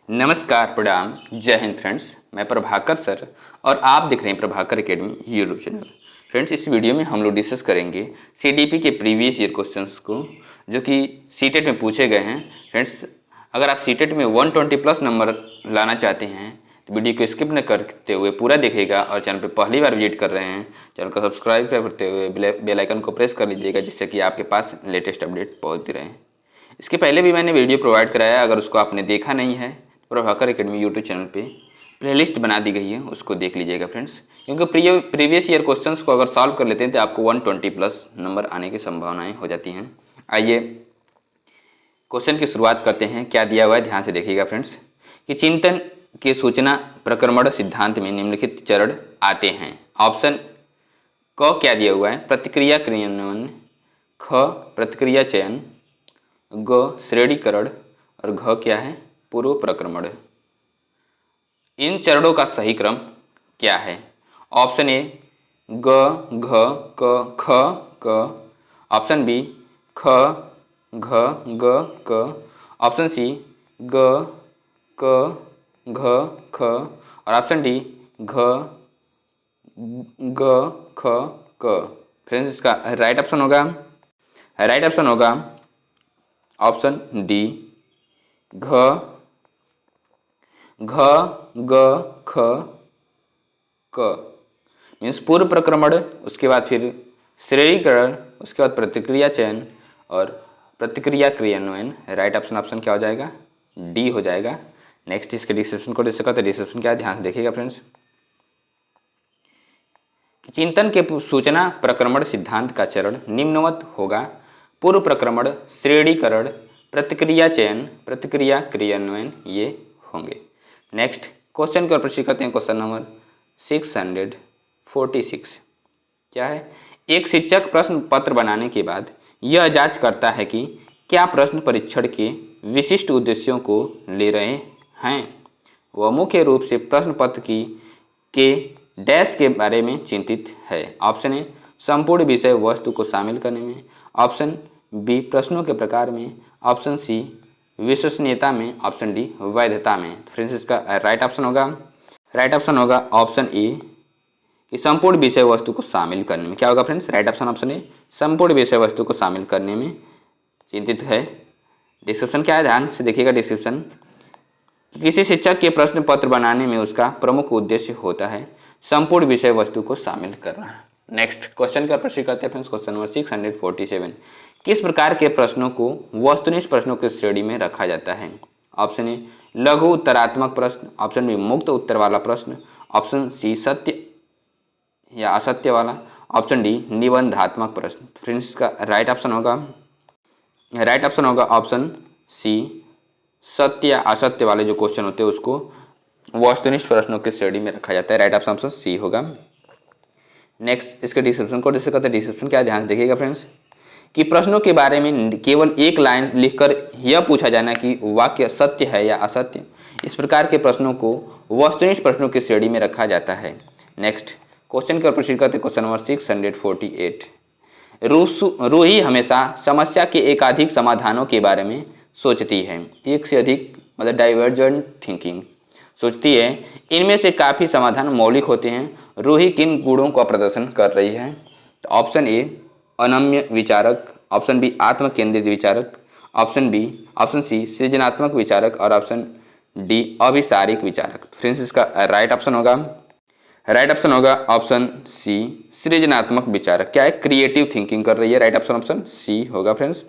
नमस्कार, प्रणाम, जय हिंद फ्रेंड्स। मैं प्रभाकर सर और आप देख रहे हैं Prabhakar academy YouTube channel. Friends, इस वीडियो में हम लोग डिस्कस करेंगे सीडीपी के प्रीवियस ईयर क्वेश्चंस को जो कि सीटेट में पूछे गए हैं। फ्रेंड्स, अगर आप सीटेट में 120 प्लस नंबर लाना चाहते हैं तो वीडियो को स्किप न करते हुए पूरा देखिएगा और चैनल पर पहली बार विजिट कर रहे हैं चैनल को सब्सक्राइब करते हुए बेल आइकन को प्रेस कर लीजिएगा, जिससे कि आपके पास लेटेस्ट अपडेट पहुँचती रहे। इसके पहले भी मैंने वीडियो प्रोवाइड कराया, अगर उसको आपने देखा नहीं है प्रभाकर एकेडमी यूट्यूब चैनल पे प्लेलिस्ट बना दी गई है, उसको देख लीजिएगा फ्रेंड्स। क्योंकि प्रीवियस ईयर क्वेश्चंस को अगर सॉल्व कर लेते हैं तो आपको 120 प्लस नंबर आने की संभावनाएं हो जाती हैं। आइए क्वेश्चन की शुरुआत करते हैं। क्या दिया हुआ है ध्यान से देखिएगा फ्रेंड्स कि चिंतन के सूचना प्रक्रमण सिद्धांत में निम्नलिखित चरण आते हैं। ऑप्शन क क्या दिया हुआ है, प्रतिक्रिया क्रियान्वयन, ख प्रतिक्रिया चयन, ग श्रेणीकरण और घ क्या है, पूर्व प्रक्रमण। इन चरणों का सही क्रम क्या है? ऑप्शन ए ग घ क ख क, ऑप्शन बी ख घ ग क, ऑप्शन सी ग क घ ख और ऑप्शन डी घ ग ख क। फ्रेंड्स, इसका राइट ऑप्शन होगा ऑप्शन डी घ घ ग ख क, मीन्स पूर्व प्रक्रमण, उसके बाद फिर श्रेणीकरण, उसके बाद प्रतिक्रिया चयन और प्रतिक्रिया क्रियान्वयन। राइट ऑप्शन क्या हो जाएगा, डी हो जाएगा। नेक्स्ट इसके डिस्क्रिप्शन को डिस्कस करते हैं। डिस्क्रिप्शन क्या है ध्यान से देखिएगा फ्रेंड्स कि चिंतन के सूचना प्रक्रमण सिद्धांत का चरण निम्नवत होगा। पूर्व प्रक्रमण, श्रेणीकरण, प्रतिक्रिया चयन, प्रतिक्रिया क्रियान्वयन ये होंगे। नेक्स्ट क्वेश्चन के ऊपर प्रश्न करते हैं। क्वेश्चन नंबर 646 क्या है, एक शिक्षक प्रश्न पत्र बनाने के बाद यह जांच करता है कि क्या प्रश्न परीक्षण के विशिष्ट उद्देश्यों को ले रहे हैं। वह मुख्य रूप से प्रश्न पत्र के डैश के बारे में चिंतित है। ऑप्शन ए संपूर्ण विषय वस्तु को शामिल करने में, ऑप्शन बी प्रश्नों के प्रकार में, ऑप्शन सी विश्वसनीयता में, ऑप्शन डी वैधता में। फ्रेंड्स, इसका राइट ऑप्शन होगा ऑप्शन ए कि संपूर्ण विषय वस्तु को शामिल करने में। क्या होगा फ्रेंड्स, राइट ऑप्शन ए संपूर्ण विषय वस्तु को शामिल करने में चिंतित है। डिस्क्रिप्शन क्या है ध्यान से देखिएगा। डिस्क्रिप्शन किसी शिक्षक के प्रश्न पत्र बनाने में उसका प्रमुख उद्देश्य होता है संपूर्ण विषय वस्तु को शामिल करना। नेक्स्ट क्वेश्चन का प्रश्न करते हैं फ्रेंड्स। क्वेश्चन नंबर 647 किस प्रकार के प्रश्नों को वस्तुनिष्ठ प्रश्नों की श्रेणी में रखा जाता है। ऑप्शन ए लघु उत्तरात्मक प्रश्न, ऑप्शन बी मुक्त उत्तर वाला प्रश्न, ऑप्शन सी सत्य या असत्य वाला, ऑप्शन डी निबंधात्मक प्रश्न। फ्रेंड्स, इसका राइट ऑप्शन होगा ऑप्शन सी सत्य या असत्य वाले जो क्वेश्चन होते हैं उसको वस्तुनिष्ठ प्रश्नों की श्रेणी में रखा जाता है। राइट ऑप्शन सी होगा। नेक्स्ट इसके डिस्क्रिप्शन को डिस्कस करते हैं। डिस्क्रिप्शन क्या है ध्यान से देखिएगा फ्रेंड्स कि प्रश्नों के बारे में केवल एक लाइन लिखकर यह पूछा जाना कि वाक्य सत्य है या असत्य, इस प्रकार के प्रश्नों को वस्तुनिष्ठ प्रश्नों की श्रेणी में रखा जाता है। नेक्स्ट क्वेश्चन के प्रश्न करते हैं। क्वेश्चन नंबर 648 रूही हमेशा समस्या के एकाधिक समाधानों के बारे में सोचती है। एक से अधिक मतलब डाइवर्जेंट थिंकिंग सोचती है। इनमें से काफ़ी समाधान मौलिक होते हैं। रूही किन गुणों का प्रदर्शन कर रही है। तो ऑप्शन ए अनम्य विचारक, ऑप्शन बी आत्म केंद्रित विचारक, ऑप्शन सी सृजनात्मक विचारक और ऑप्शन डी अभिसारिक विचारक। फ्रेंड्स, इसका राइट ऑप्शन होगा ऑप्शन सी सृजनात्मक विचारक। क्या है, क्रिएटिव थिंकिंग कर रही है। राइट ऑप्शन सी होगा फ्रेंड्स।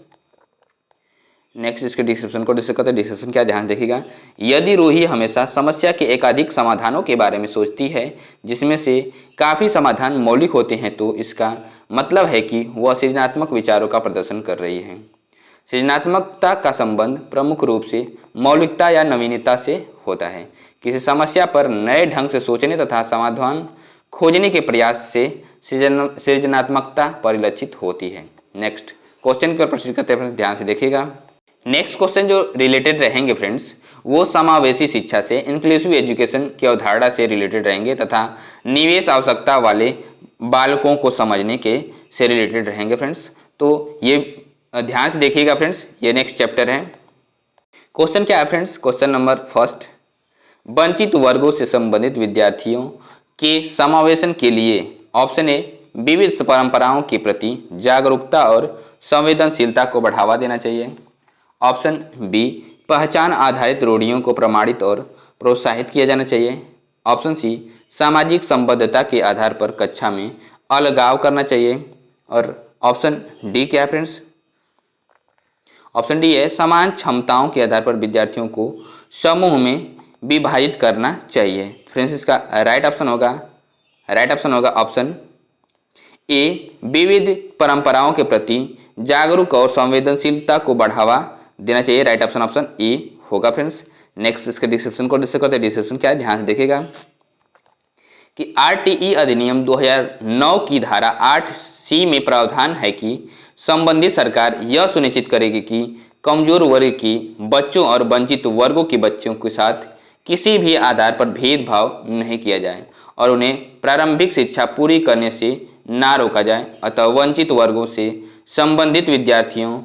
नेक्स्ट इसके डिस्क्रिप्शन को डिस्कस करते हैं। डिस्क्रिप्शन क्या ध्यान देखिएगा। यदि रूही हमेशा समस्या के एकाधिक समाधानों के बारे में सोचती है जिसमें से काफ़ी समाधान मौलिक होते हैं तो इसका मतलब है कि वह सृजनात्मक विचारों का प्रदर्शन कर रही है। सृजनात्मकता का संबंध प्रमुख रूप से मौलिकता या नवीनता से होता है। किसी समस्या पर नए ढंग से सोचने तथा समाधान खोजने के प्रयास से सृजनात्मकता परिलक्षित होती है। नेक्स्ट क्वेश्चन का प्रश्न करते हैं, ध्यान से देखिएगा। नेक्स्ट क्वेश्चन जो रिलेटेड रहेंगे फ्रेंड्स वो समावेशी शिक्षा से इंक्लूसिव एजुकेशन की अवधारणा से रिलेटेड रहेंगे तथा निवेश आवश्यकता वाले बालकों को समझने के से रिलेटेड रहेंगे फ्रेंड्स। तो ये ध्यान से देखिएगा फ्रेंड्स, ये नेक्स्ट चैप्टर है। क्वेश्चन क्या है फ्रेंड्स, क्वेश्चन नंबर फर्स्ट, वंचित वर्गों से संबंधित विद्यार्थियों के समावेशन के लिए ऑप्शन ए विविध परंपराओं के प्रति जागरूकता और संवेदनशीलता को बढ़ावा देना चाहिए। ऑप्शन बी पहचान आधारित रूढ़ियों को प्रमाणित और प्रोत्साहित किया जाना चाहिए। ऑप्शन सी सामाजिक संबद्धता के आधार पर कक्षा में अलगाव करना चाहिए। और ऑप्शन डी क्या है फ्रेंड्स, ऑप्शन डी है समान क्षमताओं के आधार पर विद्यार्थियों को समूह में विभाजित करना चाहिए। फ्रेंड्स इसका राइट ऑप्शन होगा ऑप्शन ए विविध परंपराओं के प्रति जागरूक और संवेदनशीलता को बढ़ावा देना चाहिए। राइट ऑप्शन ए होगा फ्रेंड्स। नेक्स्ट इसके डिस्क्रिप्शन को डिस्कस करते हैं। डिस्क्रिप्शन क्या है, ध्यान से देखिएगा कि आरटीई अधिनियम 2009 की धारा 8C में प्रावधान है कि संबंधित सरकार यह सुनिश्चित करेगी कि कमजोर वर्ग की बच्चों और वंचित वर्गों के बच्चों के साथ किसी भी आधार पर भेदभाव नहीं किया जाए और उन्हें प्रारंभिक शिक्षा पूरी करने से ना रोका जाए। अतः वंचित वर्गों से संबंधित विद्यार्थियों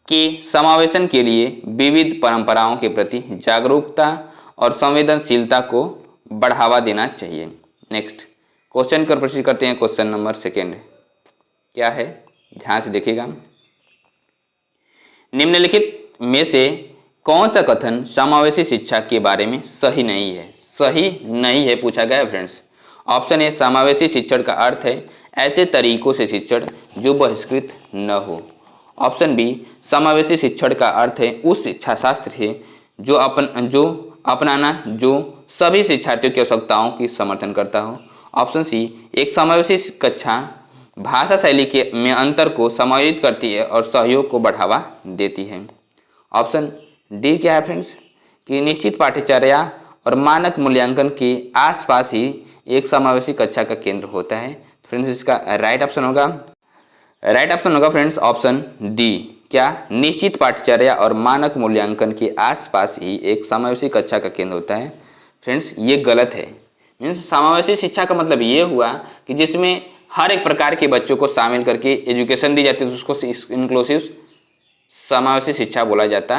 के समावेशन के लिए विविध परंपराओं के प्रति जागरूकता और संवेदनशीलता को बढ़ावा देना चाहिए। नेक्स्ट क्वेश्चन कर प्रोसीड करते हैं। क्वेश्चन नंबर सेकेंड क्या है, ध्यान से देखिएगा। निम्नलिखित में से कौन सा कथन समावेशी शिक्षा के बारे में सही नहीं है पूछा गया है फ्रेंड्स। ऑप्शन ए समावेशी शिक्षण का अर्थ है ऐसे तरीकों से शिक्षण जो बहिष्कृत न हो। ऑप्शन बी समावेशी शिक्षण का अर्थ है उस शिक्षा शास्त्र से जो अपनाना जो सभी शिक्षार्थियों की आवश्यकताओं की समर्थन करता हो। ऑप्शन सी एक समावेशी कक्षा भाषा शैली के में अंतर को समायोजित करती है और सहयोग को बढ़ावा देती है। ऑप्शन डी क्या है फ्रेंड्स कि निश्चित पाठ्यचर्या और मानक मूल्यांकन के आसपास ही एक समावेशी कक्षा का केंद्र होता है। फ्रेंड्स इसका राइट ऑप्शन होगा फ्रेंड्स ऑप्शन डी। क्या निश्चित पाठ्यचर्या और मानक मूल्यांकन के आसपास ही एक समावेशी कक्षा का केंद्र होता है। फ्रेंड्स ये गलत है। मीन्स समावेशी शिक्षा का मतलब ये हुआ कि जिसमें हर एक प्रकार के बच्चों को शामिल करके एजुकेशन दी जाती है, तो उसको इंक्लूसिव समावेशी शिक्षा बोला जाता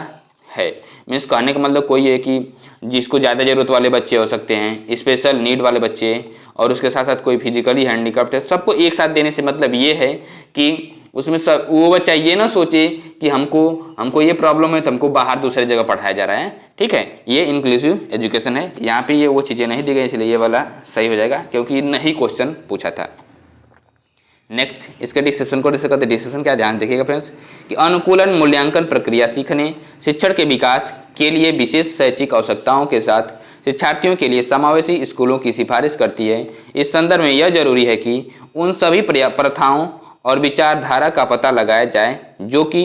है। मीन्स कहने का मतलब कोई है कि जिसको ज़्यादा ज़रूरत वाले बच्चे हो सकते हैं, स्पेशल नीड वाले बच्चे, और उसके साथ साथ कोई फिजिकली हैंडीकैप्ड है, सबको एक साथ देने से मतलब ये है कि उसमें सब वो बच्चा ये ना सोचे कि हमको ये प्रॉब्लम है तो हमको बाहर दूसरे जगह पढ़ाया जा रहा है। ठीक है, ये इंक्लूसिव एजुकेशन है। यहाँ पे ये वो चीज़ें नहीं दी गई, इसलिए ये वाला सही हो जाएगा क्योंकि नहीं क्वेश्चन पूछा था। नेक्स्ट इसके डिस्क्रिप्शन को डिस्कस करते हैं। डिस्क्रिप्शन क्या, ध्यान देखिएगा फ्रेंड्स कि अनुकूलन मूल्यांकन प्रक्रिया सीखने शिक्षण के विकास के लिए विशेष शैक्षिक आवश्यकताओं के साथ शिक्षार्थियों के लिए समावेशी स्कूलों की सिफारिश करती है। इस संदर्भ में यह जरूरी है कि उन सभी प्रथाओं और विचारधारा का पता लगाया जाए जो कि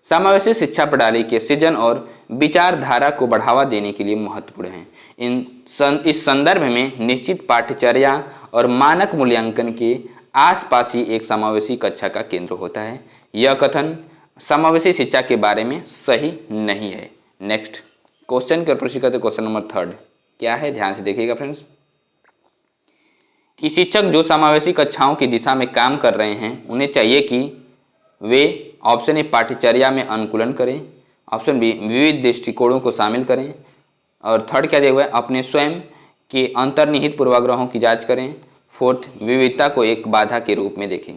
समावेशी शिक्षा प्रणाली के सृजन और विचारधारा को बढ़ावा देने के लिए महत्वपूर्ण है। इस संदर्भ में निश्चित पाठ्यचर्या और मानक मूल्यांकन के आसपास ही एक समावेशी कक्षा का केंद्र होता है। यह कथन समावेशी शिक्षा के बारे में सही नहीं है। नेक्स्ट क्वेश्चन के प्रोसीड करते। क्वेश्चन नंबर थर्ड क्या है, ध्यान से देखिएगा फ्रेंड्स कि शिक्षक जो समावेशी कक्षाओं की दिशा में काम कर रहे हैं उन्हें चाहिए कि वे ऑप्शन ए पाठ्यचर्या में अनुकूलन करें, ऑप्शन बी विविध दृष्टिकोणों को शामिल करें, और थर्ड क्या दिया हुआ है अपने स्वयं के अंतर्निहित पूर्वाग्रहों की जांच करें, फोर्थ विविधता को एक बाधा के रूप में देखें।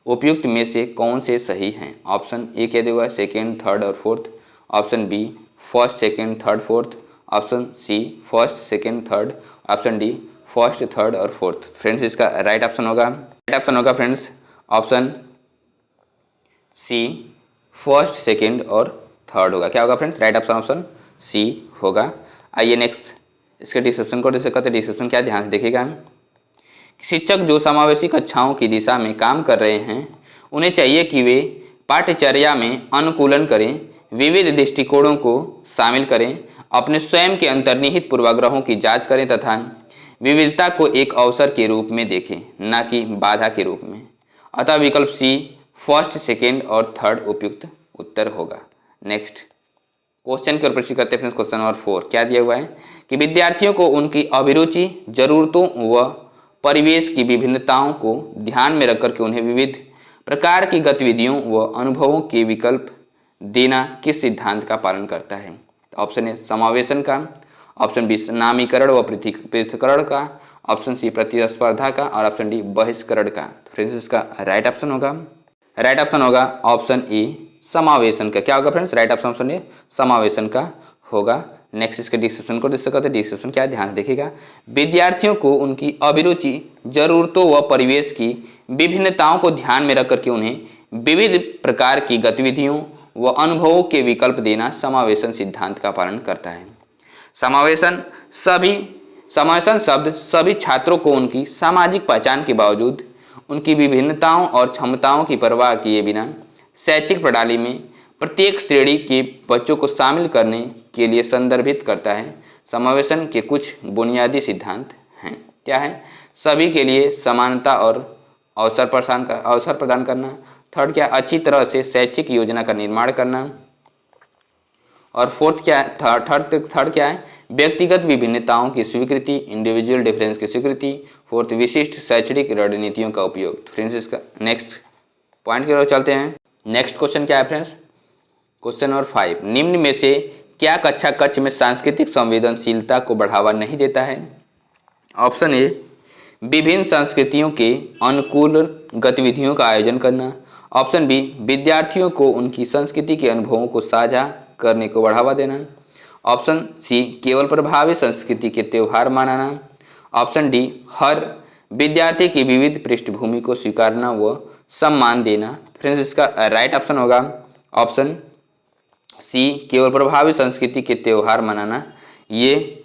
उपयुक्त में से कौन से सही हैं? ऑप्शन ए क्या दिया हुआ है सेकेंड, थर्ड और fourth, option B first, second, third, fourth, option C first, second, third, option D first, third और फोर्थ। फ्रेंड्स इसका राइट ऑप्शन होगा friends option C first, second और थर्ड होगा। क्या होगा फ्रेंड्स? राइट ऑप्शन सी होगा। आइए नेक्स्ट इसके डिस्क्रिप्शन को डिस्कस करते हैं। डिस्क्रिप्शन क्या, ध्यान से देखिएगा। शिक्षक जो समावेशी कक्षाओं की दिशा में काम कर रहे हैं उन्हें चाहिए कि वे पाठ्यचर्या में अनुकूलन करें, विविध दृष्टिकोणों को शामिल करें, अपने स्वयं के अंतर्निहित पूर्वाग्रहों की जांच करें तथा विविधता को एक अवसर के रूप में देखें, न कि बाधा के रूप में। अतः विकल्प सी फर्स्ट, सेकेंड और थर्ड उपयुक्त उत्तर होगा। नेक्स्ट क्वेश्चन के प्रश्न करते हैं। क्वेश्चन नंबर 4 क्या दिया हुआ है कि विद्यार्थियों को उनकी अभिरुचि, जरूरतों व परिवेश की विभिन्नताओं को ध्यान में रखकर के उन्हें विविध प्रकार की गतिविधियों व अनुभवों के विकल्प देना किस सिद्धांत का पालन करता है? ऑप्शन ए समावेशन का, ऑप्शन बी नामीकरण व पृथक्करण का, ऑप्शन सी प्रतिस्पर्धा का और ऑप्शन डी बहिष्करण का। तो फ्रेंड्स इसका राइट ऑप्शन होगा ऑप्शन ए समावेशन का। क्या होगा फ्रेंड्स? राइट ऑप्शन ए समावेशन का होगा। नेक्स्ट इसके डिस्क्रिप्शन को डिस्कस करते हैं। डिस्क्रिप्शन क्या है, ध्यान से देखिएगा। विद्यार्थियों को उनकी अभिरुचि, जरूरतों व परिवेश की विभिन्नताओं को ध्यान में रखकर के उन्हें विविध प्रकार की गतिविधियों व अनुभवों के विकल्प देना समावेशन सिद्धांत का पालन करता है। समावेशन शब्द सभी छात्रों को उनकी सामाजिक पहचान के बावजूद उनकी विभिन्नताओं और क्षमताओं की परवाह किए बिना शैक्षिक प्रणाली में प्रत्येक श्रेणी के बच्चों को शामिल करने के लिए संदर्भित करता है। समावेशन के कुछ बुनियादी सिद्धांत हैं। क्या है? सभी के लिए समानता और अवसर प्रदान करना। थर्ड क्या? अच्छी तरह से शैक्षिक योजना का निर्माण करना। और फोर्थ क्या है? थर्ड क्या है? व्यक्तिगत विभिन्नताओं की स्वीकृति, इंडिविजुअल डिफरेंस की स्वीकृति। फोर्थ विशिष्ट शैक्षणिक रणनीतियों का उपयोग। फ्रेंड्स इसका नेक्स्ट पॉइंट की ओर चलते हैं। नेक्स्ट क्वेश्चन क्या है फ्रेंड्स? क्वेश्चन नंबर 5, निम्न में से क्या कक्षा कक्ष में सांस्कृतिक संवेदनशीलता को बढ़ावा नहीं देता है? ऑप्शन ए विभिन्न संस्कृतियों के अनुकूल गतिविधियों का आयोजन करना। ऑप्शन बी विद्यार्थियों को उनकी संस्कृति के अनुभवों को साझा करने को बढ़ावा देना। ऑप्शन सी केवल प्रभावी संस्कृति के त्यौहार मनाना। ऑप्शन डी हर विद्यार्थी की विविध पृष्ठभूमि को स्वीकारना व सम्मान देना। फ्रेंड्स इसका राइट ऑप्शन होगा ऑप्शन सी केवल प्रभावी संस्कृति के त्यौहार मनाना। ये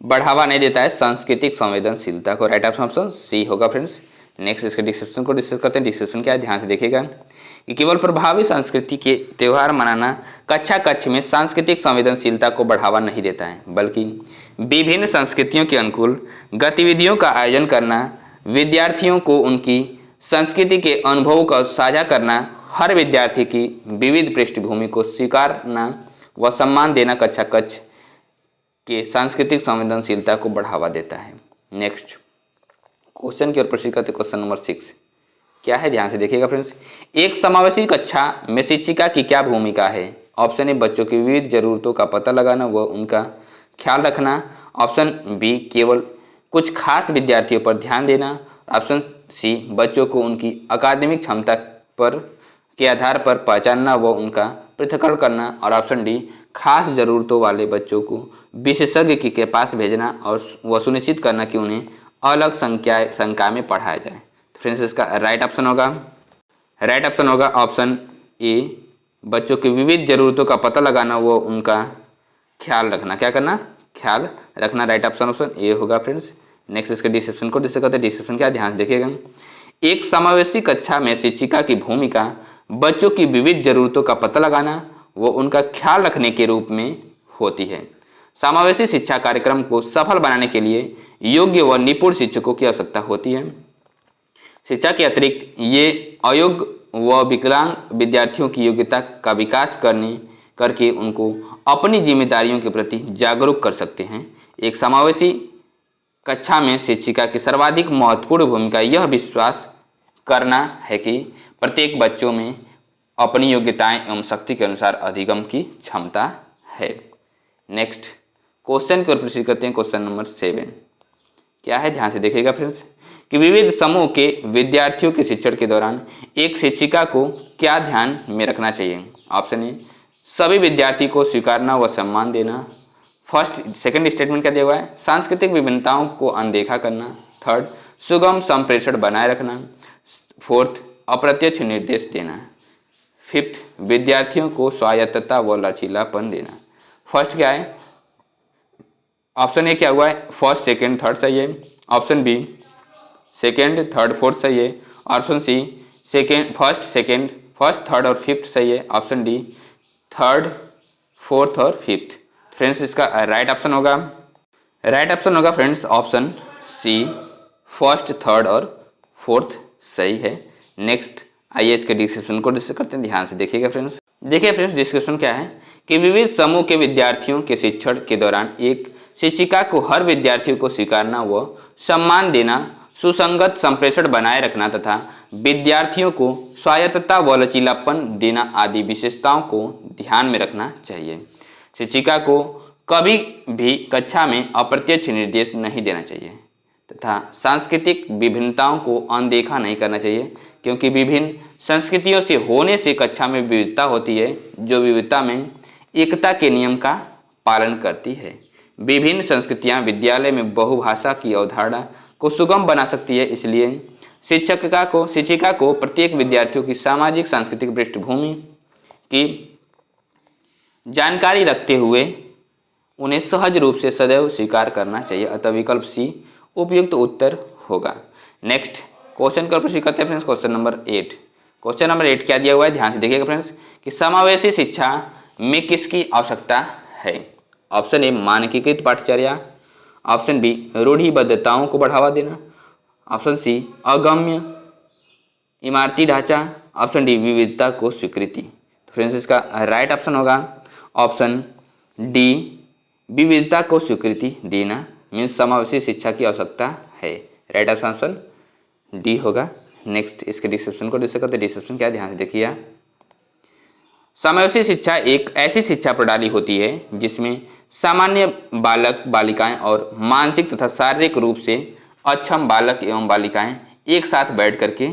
बढ़ावा नहीं देता है सांस्कृतिक संवेदनशीलता को। राइट ऑप्शन सी होगा फ्रेंड्स। नेक्स्ट इसके डिस्क्रिप्शन को डिस्कस करते हैं। डिस्क्रिप्शन क्या है, ध्यान से देखिएगा कि केवल प्रभावी संस्कृति के त्यौहार मनाना कक्षा कक्ष में सांस्कृतिक संवेदनशीलता को बढ़ावा नहीं देता है, बल्कि विभिन्न संस्कृतियों के अनुकूल गतिविधियों का आयोजन करना, विद्यार्थियों को उनकी संस्कृति के अनुभवों का साझा करना, हर विद्यार्थी की विविध पृष्ठभूमि को स्वीकारना व सम्मान देना कक्षा कक्ष के सांस्कृतिक संवेदनशीलता को बढ़ावा देता है। नेक्स्ट क्वेश्चन की ओर प्रश्न करते, क्वेश्चन नंबर 6 क्या है, ध्यान से देखिएगा फ्रेंड्स। एक समावेशी कक्षा में शिक्षिका की क्या भूमिका है? ऑप्शन ए बच्चों की विविध जरूरतों का पता लगाना व उनका ख्याल रखना। ऑप्शन बी केवल कुछ खास विद्यार्थियों पर ध्यान देना। ऑप्शन सी बच्चों को उनकी अकादमिक क्षमता पर के आधार पर पहचानना व उनका पृथक्करण करना। और ऑप्शन डी खास जरूरतों वाले बच्चों को विशेषज्ञ के पास भेजना और वह सुनिश्चित करना कि उन्हें अलग संख्या में पढ़ाया जाए। फ्रेंड्स इसका राइट ऑप्शन होगा ऑप्शन ए बच्चों की विविध जरूरतों का पता लगाना व उनका ख्याल रखना। क्या करना? ख्याल रखना। राइट ऑप्शन ए होगा फ्रेंड्स। नेक्स्ट इसके डिस्क्रिप्शन को डिस्कस करते हैं। डिस्क्रिप्शन क्या, ध्यान देखिएगा। एक समावेशी कक्षा में शिक्षिका की भूमिका बच्चों की विविध जरूरतों का पता लगाना व उनका ख्याल रखने के रूप में होती है। समावेशी शिक्षा कार्यक्रम को सफल बनाने के लिए योग्य व निपुण शिक्षकों की आवश्यकता होती है। शिक्षा के अतिरिक्त ये अयोग्य व विकलांग विद्यार्थियों की योग्यता का विकास करके उनको अपनी जिम्मेदारियों के प्रति जागरूक कर सकते हैं। एक समावेशी कक्षा में शिक्षिका की सर्वाधिक महत्वपूर्ण भूमिका यह विश्वास करना है कि प्रत्येक बच्चों में अपनी योग्यताएं एवं शक्ति के अनुसार अधिगम की क्षमता है। नेक्स्ट क्वेश्चन की ओर प्रश्न करते हैं। क्वेश्चन नंबर 7 क्या है, ध्यान से देखिएगा फ्रेंड्स कि विविध समूह के विद्यार्थियों के शिक्षण के दौरान एक शिक्षिका को क्या ध्यान में रखना चाहिए? ऑप्शन ए सभी विद्यार्थी को स्वीकारना व सम्मान देना। सेकंड स्टेटमेंट क्या दिया हुआ है? सांस्कृतिक विभिन्नताओं को अनदेखा करना। थर्ड सुगम संप्रेषण बनाए रखना। फोर्थ अप्रत्यक्ष निर्देश देना। फिफ्थ विद्यार्थियों को स्वायत्तता व लचीलापन देना। फर्स्ट क्या है? ऑप्शन ए क्या हुआ है? फर्स्ट सेकंड थर्ड सही है। Option B second third fourth सही है। ऑप्शन सी फर्स्ट थर्ड और फिफ्थ सही है। ऑप्शन डी थर्ड फोर्थ और फिफ्थ। फ्रेंड्स इसका राइट ऑप्शन होगा friends option C first third और फोर्थ सही है। नेक्स्ट आइए इसके डिस्क्रिप्शन को डिस्कस करते हैं। ध्यान से देखिएगा फ्रेंड्स। देखिए फ्रेंड्स डिस्क्रिप्शन क्या है कि विविध समूह के विद्यार्थियों के शिक्षण के दौरान एक शिक्षिका को हर विद्यार्थियों को स्वीकारना व सम्मान देना, सुसंगत संप्रेषण बनाए रखना तथा विद्यार्थियों को स्वायत्तता व लचीलापन देना आदि विशेषताओं को ध्यान में रखना चाहिए। शिक्षिका को कभी भी कक्षा में अप्रत्यक्ष निर्देश नहीं देना चाहिए तथा सांस्कृतिक विभिन्नताओं को अनदेखा नहीं करना चाहिए, क्योंकि विभिन्न संस्कृतियों से होने से कक्षा में विविधता होती है, जो विविधता में एकता के नियम का पालन करती है। विभिन्न संस्कृतियां विद्यालय में बहुभाषा की अवधारणा को सुगम बना सकती है, इसलिए शिक्षिका को प्रत्येक विद्यार्थियों की सामाजिक सांस्कृतिक पृष्ठभूमि की जानकारी रखते हुए उन्हें सहज रूप से सदैव स्वीकार करना चाहिए। अतः विकल्प सी उपयुक्त उत्तर होगा। नेक्स्ट क्वेश्चन का प्रश्न करते हैं friends, question number 8। Question number 8 क्या दिया हुआ है, ध्यान से देखिएगा फ्रेंड्स, कि समावेशी शिक्षा में किसकी आवश्यकता है। ऑप्शन ए मानकीकृत पाठ्यचर्या, ऑप्शन बी रूढ़िबद्धताओं को बढ़ावा देना, ऑप्शन सी अगम्य इमारती ढांचा, ऑप्शन डी विविधता को स्वीकृति। तो फ्रेंड्स इसका राइट ऑप्शन होगा ऑप्शन डी विविधता को स्वीकृति देना, मीन्स समावेशी शिक्षा की आवश्यकता है। राइट ऑप्शन डी होगा। नेक्स्ट इसके डिस्क्रिप्शन को डिस्कस करते हैं। डिस्क्रिप्शन क्या है, ध्यान से देखिए। समावेशी शिक्षा एक ऐसी शिक्षा प्रणाली होती है जिसमें सामान्य बालक बालिकाएं और मानसिक तथा शारीरिक रूप से अक्षम बालक एवं बालिकाएं एक साथ बैठ करके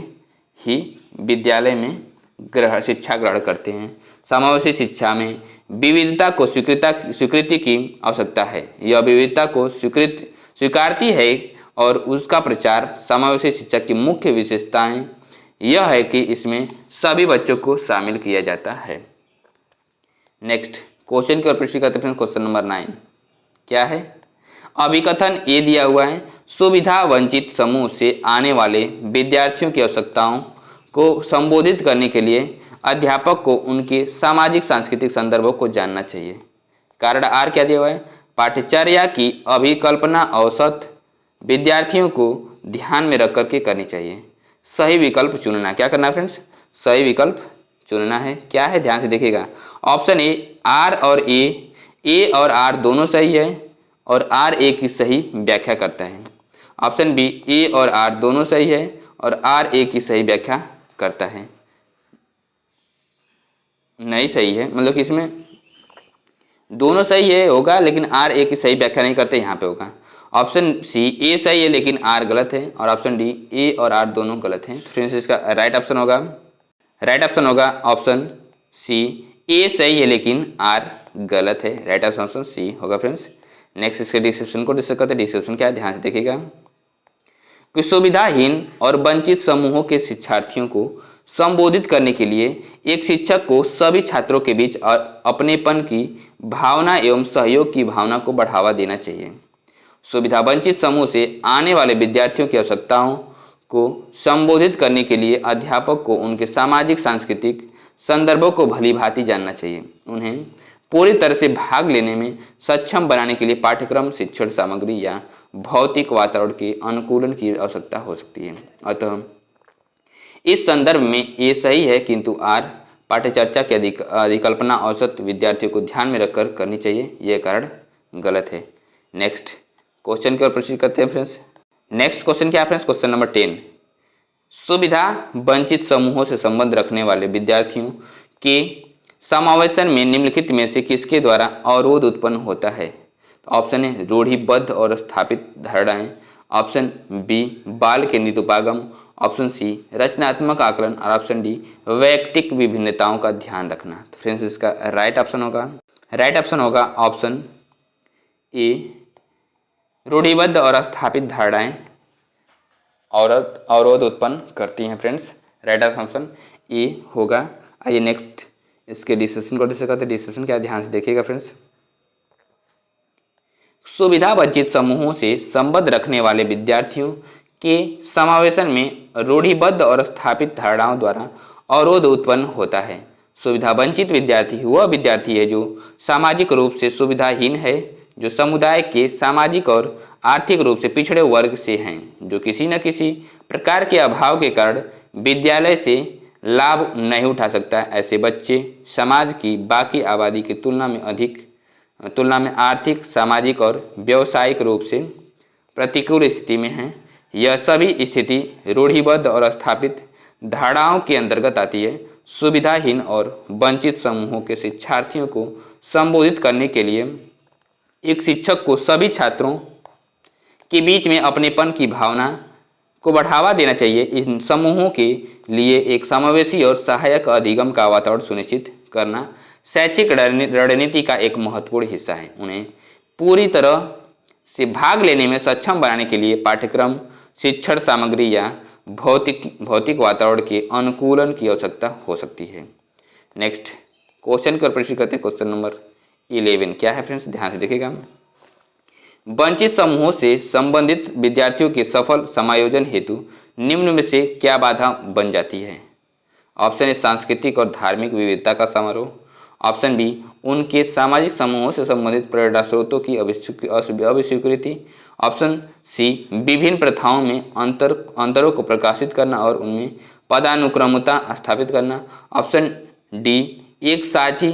ही विद्यालय में शिक्षा ग्रहण करते हैं। समावेशी शिक्षा में विविधता को स्वीकृति की आवश्यकता है। यह विविधता को स्वीकारती है और उसका प्रचार। समावेशी शिक्षा की मुख्य विशेषताएं यह है कि इसमें सभी बच्चों को शामिल किया जाता है। नेक्स्ट क्वेश्चन की ओर प्रश्न करते हैं। क्वेश्चन नंबर 9 क्या है, अभिकथन ए दिया हुआ है, सुविधा वंचित समूह से आने वाले विद्यार्थियों की आवश्यकताओं को संबोधित करने के लिए अध्यापक को उनके सामाजिक सांस्कृतिक संदर्भों को जानना चाहिए। कारण आर क्या दिया हुआ है, पाठ्यचर्या की अभिकल्पना औसत विद्यार्थियों को ध्यान में रख करके करनी चाहिए। सही विकल्प चुनना, क्या करना है फ्रेंड्स, सही विकल्प चुनना है। क्या है, ध्यान से देखिएगा। ऑप्शन ए आर और ए और आर दोनों सही है और आर ए की सही व्याख्या करता है। ऑप्शन बी ए और आर दोनों सही है और आर ए की सही व्याख्या करता है। नहीं सही है, मतलब कि इसमें दोनों सही है होगा, लेकिन आर ए की सही व्याख्या नहीं करते, यहाँ पे होगा। ऑप्शन सी ए सही है लेकिन आर गलत है, और ऑप्शन डी ए और आर दोनों गलत हैं। तो फ्रेंड्स इसका राइट ऑप्शन होगा ऑप्शन सी ए सही है लेकिन आर गलत है। राइट ऑप्शन सी होगा फ्रेंड्स। नेक्स्ट इसके डिस्क्रिप्शन को डिस्कस करते हैं। डिस्क्रिप्शन क्या है, ध्यान से देखिएगा कि सुविधाहीन और वंचित समूहों के शिक्षार्थियों को संबोधित करने के लिए एक शिक्षक को सभी छात्रों के बीच अपनेपन की भावना एवं सहयोग की भावना को बढ़ावा देना चाहिए। सुविधा वंचित समूह से आने वाले विद्यार्थियों की आवश्यकताओं को संबोधित करने के लिए अध्यापक को उनके सामाजिक सांस्कृतिक संदर्भों को भली भांति जानना चाहिए। उन्हें पूरी तरह से भाग लेने में सक्षम बनाने के लिए पाठ्यक्रम, शिक्षण सामग्री या भौतिक वातावरण के अनुकूलन की आवश्यकता हो सकती है। अतः इस संदर्भ में ए सही है, किंतु आर पाठ्यचर्या की अधिकल्पना औसत विद्यार्थियों को ध्यान में रखकर करनी चाहिए, यह कारण गलत है। नेक्स्ट क्वेश्चन की ओर प्रोसीड करते हैं फ्रेंड्स। नेक्स्ट क्वेश्चन क्या है फ्रेंड्स, क्वेश्चन नंबर 10। सुविधा वंचित समूहों से संबंध रखने वाले विद्यार्थियों के समावेशन में निम्नलिखित में से किसके द्वारा अवरोध उत्पन्न होता है। तो ऑप्शन ए रूढ़िबद्ध और स्थापित धारणाएं, ऑप्शन बी बाल केंद्रित उपागम, ऑप्शन सी रचनात्मक आकलन और ऑप्शन डी वैयक्तिक विभिन्नताओं का ध्यान रखना। तो फ्रेंड्स इसका राइट ऑप्शन होगा ऑप्शन ए रूढ़िबद्ध और स्थापित धारणाएं अवरोध उत्पन्न करती हैं। फ्रेंड्स राइट ऑप्शन ए होगा। आइए नेक्स्ट इसके डिस्कशन को डिस्कस करते हैं। डिस्कशन क्या, ध्यान से देखिएगा फ्रेंड्स। सुविधा वंचित समूहों से संबंध रखने वाले विद्यार्थियों के समावेशन में रूढ़िबद्ध और स्थापित धारणाओं द्वारा अवरोध उत्पन्न होता है। सुविधा वंचित विद्यार्थी वह विद्यार्थी है जो सामाजिक रूप से सुविधाहीन है, जो समुदाय के सामाजिक और आर्थिक रूप से पिछड़े वर्ग से हैं, जो किसी न किसी प्रकार के अभाव के कारण विद्यालय से लाभ नहीं उठा सकता। ऐसे बच्चे समाज की बाकी आबादी की तुलना में आर्थिक, सामाजिक और व्यावसायिक रूप से प्रतिकूल स्थिति में हैं। यह सभी स्थिति रूढ़िबद्ध और स्थापित धारणाओं के अंतर्गत आती है। सुविधाहीन और वंचित समूहों के शिक्षार्थियों को संबोधित करने के लिए एक शिक्षक को सभी छात्रों के बीच में अपनेपन की भावना को बढ़ावा देना चाहिए। इन समूहों के लिए एक समावेशी और सहायक अधिगम का वातावरण सुनिश्चित करना शैक्षिक रणनीति का एक महत्वपूर्ण हिस्सा है। उन्हें पूरी तरह से भाग लेने में सक्षम बनाने के लिए पाठ्यक्रम, शिक्षण सामग्री या भौतिक वातावरण के अनुकूलन की आवश्यकता हो सकती है। नेक्स्ट क्वेश्चन का प्रश्न करते हैं। क्वेश्चन नंबर 11 क्या है फ्रेंड्स, ध्यान से देखिएगा। वंचित समूहों से संबंधित विद्यार्थियों के सफल समायोजन हेतु निम्न में से क्या बाधा बन जाती है? ऑप्शन ए सांस्कृतिक और धार्मिक विविधता का समारोह। ऑप्शन बी उनके सामाजिक समूहों से संबंधित प्रेरणा स्रोतों की अभिस्वीकृति। ऑप्शन सी विभिन्न प्रथाओं में अंतरों को प्रकाशित करना और उनमें पदानुक्रमता स्थापित करना। ऑप्शन डी एक साझी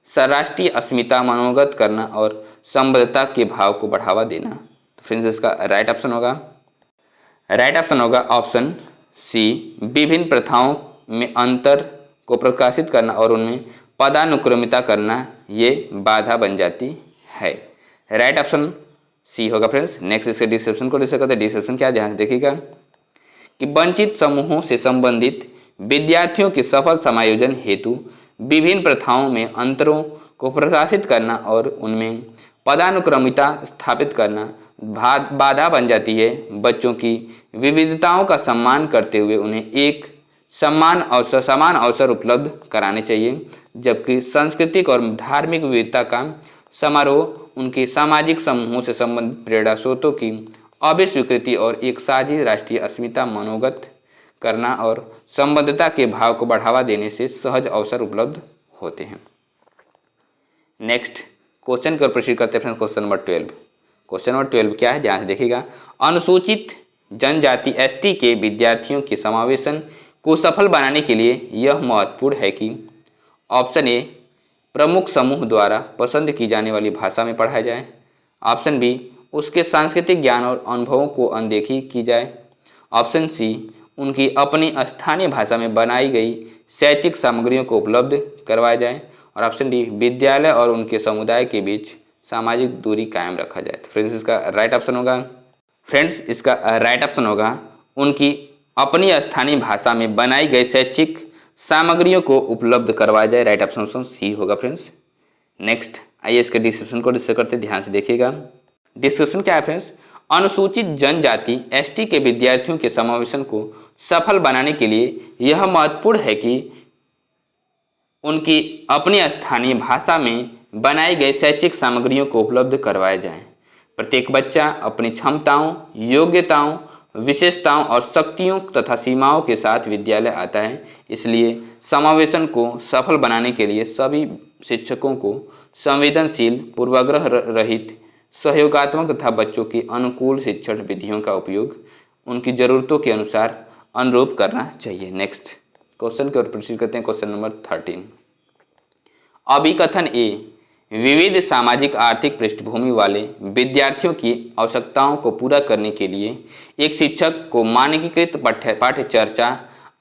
राष्ट्रीय अस्मिता मनोगत करना और संबद्धता के भाव को बढ़ावा देना। तो फ्रेंड्स इसका राइट ऑप्शन होगा ऑप्शन सी विभिन्न प्रथाओं में अंतर को प्रकाशित करना और उनमें पदानुक्रमिता करना ये बाधा बन जाती है। राइट ऑप्शन सी होगा फ्रेंड्स। नेक्स्ट इसके डिस्क्रिप्शन को डिस्कस करते हैं। डिस्क्रिप्शन क्या, ध्यान से देखिएगा कि वंचित समूहों से संबंधित विद्यार्थियों के सफल समायोजन हेतु विभिन्न प्रथाओं में अंतरों को प्रकाशित करना और उनमें पदानुक्रमिता स्थापित करना बाधा बन जाती है। बच्चों की विविधताओं का सम्मान करते हुए उन्हें एक समान अवसर उपलब्ध कराने चाहिए, जबकि सांस्कृतिक और धार्मिक विविधता का समारोह उनके सामाजिक समूहों से संबंधित प्रेरणा स्रोतों की अभिस्वीकृति और एक साझी राष्ट्रीय अस्मिता मनोगत करना और संबद्धता के भाव को बढ़ावा देने से सहज अवसर उपलब्ध होते हैं। नेक्स्ट क्वेश्चन को प्रश्न करते हैं। Question number 12। क्वेश्चन नंबर 12 क्या है, ध्यान से देखिएगा। अनुसूचित जनजाति एसटी के विद्यार्थियों के समावेशन को सफल बनाने के लिए यह महत्वपूर्ण है कि ऑप्शन ए प्रमुख समूह द्वारा पसंद की जाने वाली भाषा में पढ़ाया जाए। ऑप्शन बी उसके सांस्कृतिक ज्ञान और अनुभवों को अनदेखी की जाए। ऑप्शन सी उनकी अपनी स्थानीय भाषा में बनाई गई शैक्षिक सामग्रियों को उपलब्ध करवाया जाए। और ऑप्शन डी विद्यालय और उनके समुदाय के बीच सामाजिक दूरी कायम रखा जाए। तो फ्रेंड्स इसका राइट ऑप्शन होगा उनकी अपनी स्थानीय भाषा में बनाई गई शैक्षिक सामग्रियों को उपलब्ध करवाया जाए। राइट ऑप्शन सी होगा फ्रेंड्स। नेक्स्ट आइए इसके डिस्क्रिप्शन को डिस्कस करते हैं, ध्यान से देखिएगा। डिस्क्रिप्शन क्या है फ्रेंड्स, अनुसूचित जनजाति एसटी के विद्यार्थियों के समावेशन को सफल बनाने के लिए यह महत्वपूर्ण है कि उनकी अपनी स्थानीय भाषा में बनाई गई शैक्षिक सामग्रियों को उपलब्ध करवाया जाए। प्रत्येक बच्चा अपनी क्षमताओं, योग्यताओं, विशेषताओं और शक्तियों तथा सीमाओं के साथ विद्यालय आता है। इसलिए समावेशन को सफल बनाने के लिए सभी शिक्षकों को संवेदनशील, पूर्वाग्रह रहित, सहयोगात्मक तथा बच्चों की अनुकूल शिक्षण विधियों का उपयोग उनकी ज़रूरतों के अनुरूप करना चाहिए। नेक्स्ट क्वेश्चन की ओर प्रश्न करते हैं। Question number 13। अभिकथन ए विविध सामाजिक आर्थिक पृष्ठभूमि वाले विद्यार्थियों की आवश्यकताओं को पूरा करने के लिए एक शिक्षक को मानकीकृत पाठ्यचर्चा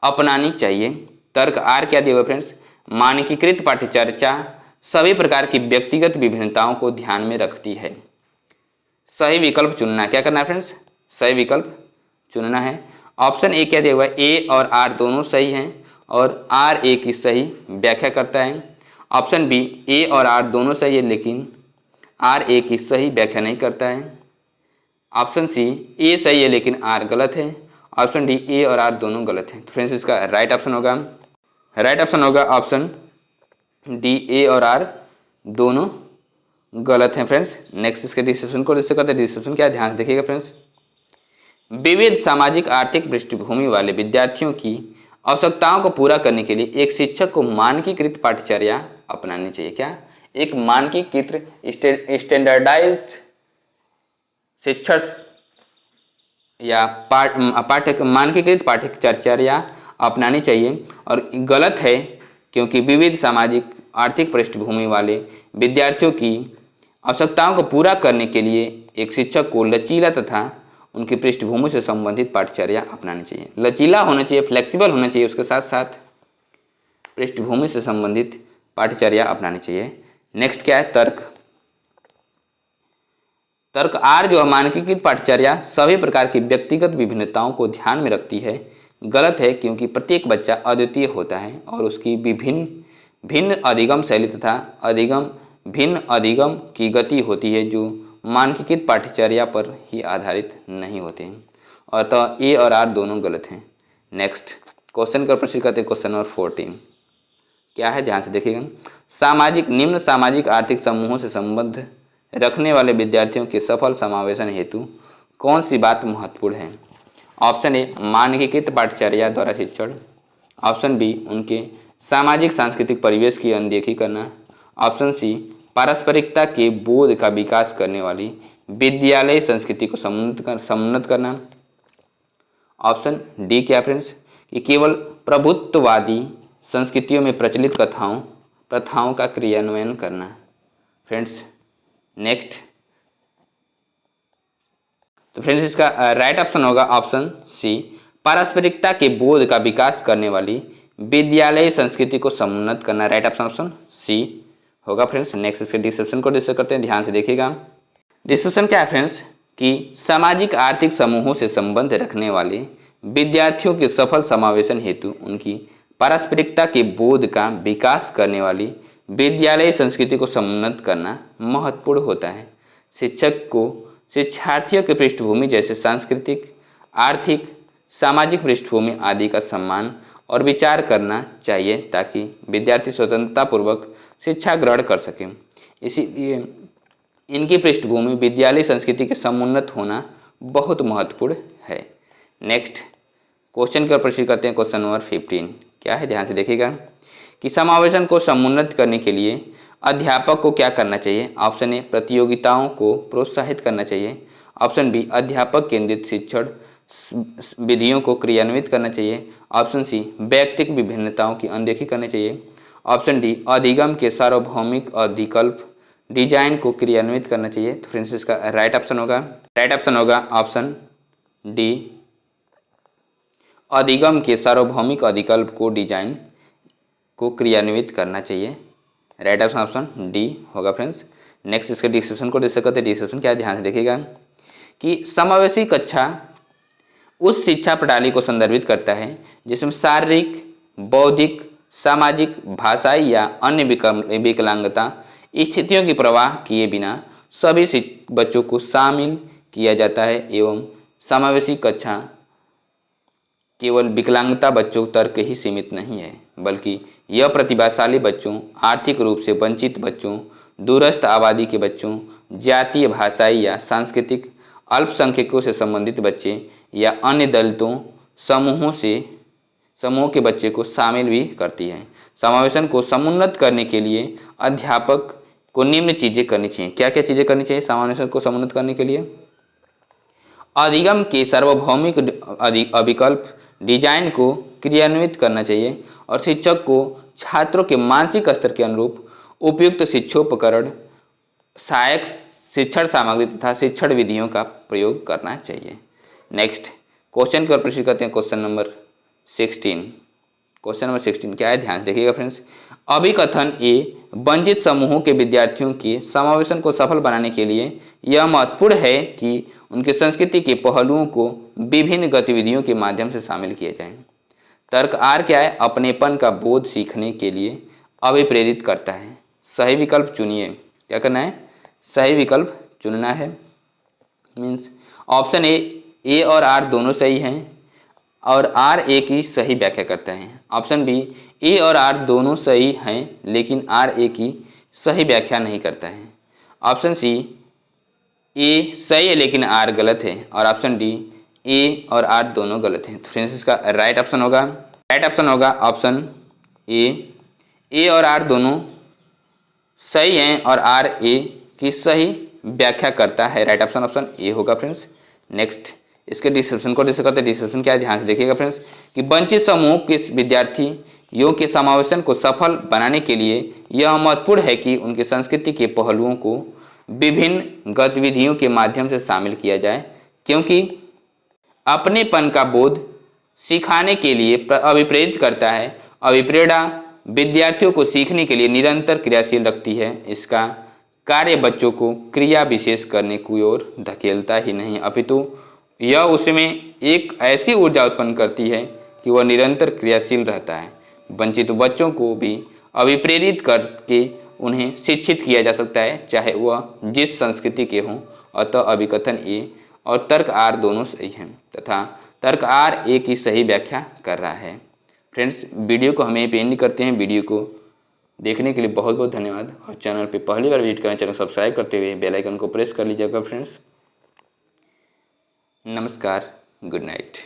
अपनानी चाहिए। तर्क आर क्या दिया हुआ फ्रेंड्स, मानकीकृत पाठ्यचर्चा सभी प्रकार की व्यक्तिगत विभिन्नताओं को ध्यान में रखती है। सही विकल्प चुनना, क्या करना है फ्रेंड्स, सही विकल्प चुनना है। ऑप्शन ए क्या दिया हुआ है, ए और आर दोनों सही हैं और आर ए की सही व्याख्या करता है। ऑप्शन बी ए और आर दोनों सही है लेकिन आर ए की सही व्याख्या नहीं करता है। ऑप्शन सी ए सही है लेकिन आर गलत है। ऑप्शन डी ए और आर दोनों गलत हैं। तो फ्रेंड्स इसका राइट ऑप्शन होगा ऑप्शन डी, ए और आर दोनों गलत हैं फ्रेंड्स। नेक्स्ट इसके डिस्क्रिप्शन को डिस्कस करते हैं। डिस्क्रिप्शन क्या है, ध्यान से देखिएगा फ्रेंड्स। विविध सामाजिक आर्थिक पृष्ठभूमि वाले विद्यार्थियों की आवश्यकताओं को पूरा करने के लिए एक शिक्षक को मानकीकृत पाठ्यचर्या अपनानी चाहिए। क्या, एक मानकीकृत स्टैंडर्डाइज्ड शिक्षण या मानकीकृत पाठ्यचर्या अपनानी चाहिए। और गलत है क्योंकि विविध सामाजिक आर्थिक पृष्ठभूमि वाले विद्यार्थियों की आवश्यकताओं को पूरा करने के लिए एक शिक्षक को लचीला तथा उनकी पृष्ठभूमि से संबंधित पाठ्यचर्या अपनानी चाहिए। लचीला होना चाहिए, फ्लेक्सिबल होना चाहिए उसके साथ साथ। पृष्ठभूमि से संबंधित पाठचर्या अपनानी चाहिए। नेक्स्ट क्या है, तर्क। तर्क आर जो मानकीकृत पाठचर्या सभी प्रकार की व्यक्तिगत विभिन्नताओं को ध्यान में रखती है, गलत है, क्योंकि प्रत्येक बच्चा अद्वितीय होता है और उसकी विभिन्न भिन्न अधिगम शैली तथा भिन्न अधिगम की गति होती है, जो मानकीकृत पाठचर्या पर ही आधारित नहीं होते हैं। अतः ए और आर दोनों गलत हैं। नेक्स्ट क्वेश्चन का प्रश्न करते हैं, क्वेश्चन नंबर 14 क्या है, ध्यान से देखिएगा। निम्न सामाजिक आर्थिक समूहों से संबंध रखने वाले विद्यार्थियों के सफल समावेशन हेतु कौन सी बात महत्वपूर्ण है? ऑप्शन ए, मानकीकृत पाठचर्या द्वारा शिक्षण। ऑप्शन बी, उनके सामाजिक सांस्कृतिक परिवेश की अनदेखी करना। ऑप्शन सी, पारस्परिकता के बोध का विकास करने वाली विद्यालय संस्कृति को समुन्नत करना। ऑप्शन डी क्या फ्रेंड्स, कि केवल प्रभुत्ववादी संस्कृतियों में प्रचलित प्रथाओं का क्रियान्वयन करना। फ्रेंड्स नेक्स्ट, तो फ्रेंड्स इसका राइट ऑप्शन होगा ऑप्शन सी, पारस्परिकता के बोध का विकास करने वाली विद्यालय संस्कृति को समुन्नत करना। राइट ऑप्शन सी होगा फ्रेंड्स। नेक्स्ट इसके डिस्क्रिप्शन को डिस्कस करते हैं, ध्यान से देखिएगा। डिस्क्रिप्शन क्या है फ्रेंड्स, कि सामाजिक आर्थिक समूहों से संबंध रखने वाले विद्यार्थियों के सफल समावेशन हेतु उनकी पारस्परिकता के बोध का विकास करने वाली विद्यालय संस्कृति को समुन्नत करना महत्वपूर्ण होता है। शिक्षक को शिक्षार्थियों की पृष्ठभूमि जैसे सांस्कृतिक, आर्थिक, सामाजिक पृष्ठभूमि आदि का सम्मान और विचार करना चाहिए, ताकि विद्यार्थी स्वतंत्रतापूर्वक शिक्षा ग्रहण कर सकें। इसीलिए इनकी पृष्ठभूमि विद्यालय संस्कृति के समुन्नत होना बहुत महत्वपूर्ण है। नेक्स्ट क्वेश्चन का प्रश्न करते हैं, क्वेश्चन नंबर 15 क्या है, ध्यान से देखिएगा। कि समावेशन को समुन्नत करने के लिए अध्यापक को क्या करना चाहिए? ऑप्शन ए, प्रतियोगिताओं को प्रोत्साहित करना चाहिए। ऑप्शन बी, अध्यापक केंद्रित शिक्षण विधियों को क्रियान्वित करना चाहिए। ऑप्शन सी, व्यक्तिगत विभिन्नताओं की अनदेखी करनी चाहिए। ऑप्शन डी, अधिगम के सार्वभौमिक अधिकल्प डिजाइन को क्रियान्वित करना चाहिए। तो फ्रेंड्स इसका राइट ऑप्शन होगा ऑप्शन डी, अधिगम के सार्वभौमिक अधिकल्प को डिजाइन को क्रियान्वित करना चाहिए। राइट ऑप्शन डी होगा फ्रेंड्स। नेक्स्ट इसके डिस्क्रिप्शन को डिस्कस करते हैं। डिस्क्रिप्शन क्या है, ध्यान से देखिएगा। कि समावेशी कक्षा उस शिक्षा प्रणाली को संदर्भित करता है जिसमें शारीरिक, बौद्धिक, सामाजिक, भाषाई या अन्य विकलांगता स्थितियों की परवाह किए बिना सभी बच्चों को शामिल किया जाता है, एवं समावेशी कक्षा केवल विकलांगता बच्चों तक ही सीमित नहीं है, बल्कि यह प्रतिभाशाली बच्चों, आर्थिक रूप से वंचित बच्चों, दूरस्थ आबादी के बच्चों, जातीय, भाषाई या सांस्कृतिक अल्पसंख्यकों से संबंधित बच्चे या अन्य दलितों समूह के बच्चे को शामिल भी करती है। समावेशन को समुन्नत करने के लिए अध्यापक को निम्न चीजें करनी चाहिए। क्या क्या चीजें करनी चाहिए समावेशन को समुन्नत करने के लिए? अधिगम के सार्वभौमिक अभिकल्प डिजाइन को क्रियान्वित करना चाहिए और शिक्षक को छात्रों के मानसिक स्तर के अनुरूप उपयुक्त शिक्षोपकरण, सहायक शिक्षण सामग्री तथा शिक्षण विधियों का प्रयोग करना चाहिए। नेक्स्ट क्वेश्चन की ओर प्रश्न करते हैं, क्वेश्चन नंबर 16। क्वेश्चन नंबर 16 क्या है, ध्यान देखिएगा फ्रेंड्स। अभिकथन ए, वंचित समूहों के विद्यार्थियों के समावेशन को सफल बनाने के लिए यह महत्वपूर्ण है कि उनकी संस्कृति के पहलुओं को विभिन्न गतिविधियों के माध्यम से शामिल किया जाए। तर्क आर क्या है, अपनेपन का बोध सीखने के लिए अभिप्रेरित करता है। सही विकल्प चुनिए। क्या करना है? सही विकल्प चुनना है। मीन्स ऑप्शन ए और आर दोनों सही हैं और आर ए की सही व्याख्या करता है। ऑप्शन बी, ए और आर दोनों सही हैं लेकिन आर ए की सही व्याख्या नहीं करता है। ऑप्शन सी, ए सही है लेकिन आर गलत है। और ऑप्शन डी, ए और आर दोनों गलत हैं। तो फ्रेंड्स इसका राइट ऑप्शन होगा ऑप्शन ए और आर दोनों सही हैं और आर ए की सही व्याख्या करता है। राइट ऑप्शन ए होगा फ्रेंड्स। नेक्स्ट इसके डिस्क्रिप्शन को डिस्कस करते हैं। डिस्क्रिप्शन क्या है, ध्यान से देखिएगा फ्रेंड्स। कि वंचित समूह के विद्यार्थियों के समावेशन को सफल बनाने के लिए यह महत्वपूर्ण है कि उनकी संस्कृति के पहलुओं को विभिन्न गतिविधियों के माध्यम से शामिल किया जाए, क्योंकि अपनेपन का बोध सिखाने के लिए अभिप्रेरित करता है। अभिप्रेरणा विद्यार्थियों को सीखने के लिए निरंतर क्रियाशील रखती है। इसका कार्य बच्चों को क्रिया विशेष करने की ओर धकेलता ही नहीं, अपितु यह उसमें एक ऐसी ऊर्जा उत्पन्न करती है कि वह निरंतर क्रियाशील रहता है। वंचित बच्चों को भी अभिप्रेरित करके उन्हें शिक्षित किया जा सकता है, चाहे वह जिस संस्कृति के हों। अतः अभिकथन ए और तर्क आर दोनों सही हैं तथा तर्क आर ए की सही व्याख्या कर रहा है। फ्रेंड्स, वीडियो को हमें पेंड करते हैं। वीडियो को देखने के लिए बहुत बहुत धन्यवाद। और चैनल पे पहली बार विजिट करें, चैनल सब्सक्राइब करते हुए बेल आइकन को प्रेस कर लीजिएगा। फ्रेंड्स, नमस्कार, गुड नाइट।